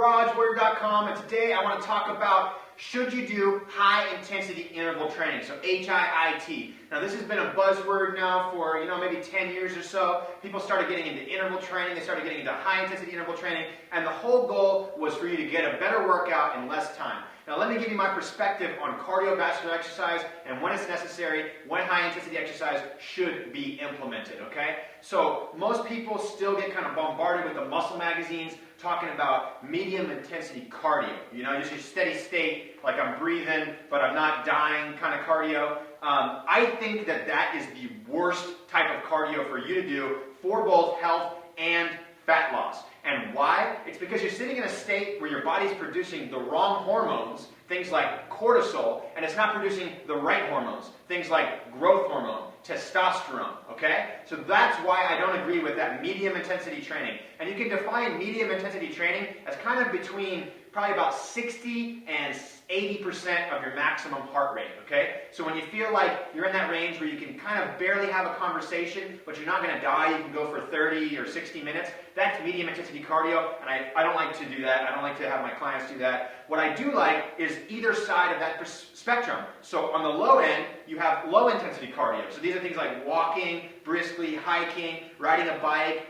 garagewarrior.com, and today I want to talk about should you do high intensity interval training, so HIIT. Now this has been a buzzword now for maybe 10 years or so. People started getting into interval training, they started getting into high intensity interval training, and the whole goal was for you to get a better workout in less time. Now let me give you my perspective on cardiovascular exercise and when it's necessary, when high intensity exercise should be implemented, okay? So most people still get kind of bombarded with the muscle magazines talking about medium intensity cardio, just your steady state, like I'm breathing but I'm not dying kind of cardio. I think that is the worst type of cardio for you to do for both health and fat loss. And why? It's because you're sitting in a state where your body's producing the wrong hormones, things like cortisol, and it's not producing the right hormones, things like growth hormone, testosterone, okay? So that's why I don't agree with that medium intensity training. And you can define medium intensity training as kind of between probably about 60 and 80% of your maximum heart rate, okay? So when you feel like you're in that range where you can kind of barely have a conversation, but you're not going to die, you can go for 30 or 60 minutes, that's medium intensity cardio, and I don't like to do that. I don't like to have my clients do that. What I do like is either side of that spectrum. So on the low end, you have low intensity cardio. So these are things like walking, briskly, hiking, riding a bike,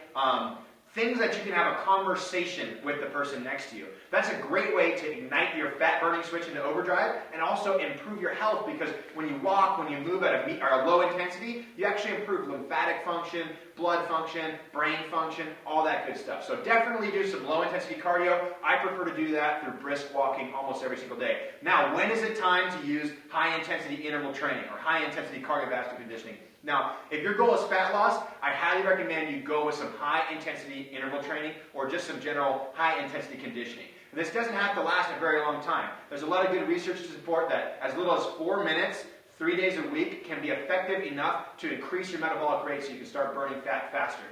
things that you can have a conversation with the person next to you. That's a great way to ignite your fat burning switch into overdrive and also improve your health, because when you walk, when you move at a low intensity, you actually improve lymphatic function, blood function, brain function, all that good stuff. So definitely do some low intensity cardio. I prefer to do that through brisk walking almost every single day. Now, when is it time to use high intensity interval training or high intensity cardiovascular conditioning? Now, if your goal is fat loss, I highly recommend you go with some high intensity interval training or just some general high intensity conditioning. And this doesn't have to last a very long time. There's a lot of good research to support that as little as 4 minutes, 3 days a week can be effective enough to increase your metabolic rate so you can start burning fat faster.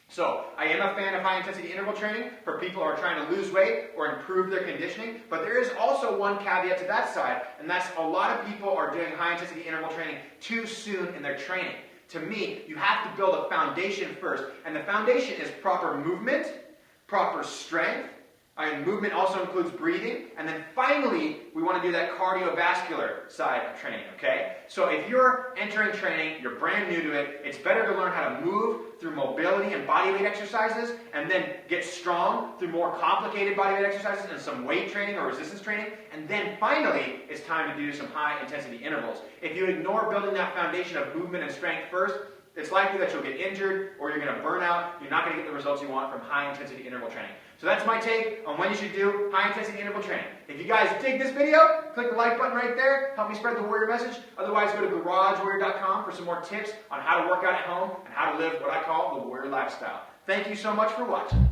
So, I am a fan of high intensity interval training for people who are trying to lose weight or improve their conditioning, but there is also one caveat to that side, and that's a lot of people are doing high intensity interval training too soon in their training. To me, you have to build a foundation first, and the foundation is proper movement, proper strength, and movement also includes breathing, and then finally, we want to do that cardiovascular side of training, okay? So if you're entering training, you're brand new to it, it's better to learn how to move through mobility and bodyweight exercises, and then get strong through more complicated bodyweight exercises and some weight training or resistance training, and then finally, it's time to do some high intensity intervals. If you ignore building that foundation of movement and strength first, it's likely that you'll get injured or you're going to burn out. You're not going to get the results you want from high intensity interval training. So that's my take on when you should do high intensity interval training. If you guys dig this video, click the like button right there. Help me spread the warrior message. Otherwise, go to garagewarrior.com for some more tips on how to work out at home and how to live what I call the warrior lifestyle. Thank you so much for watching.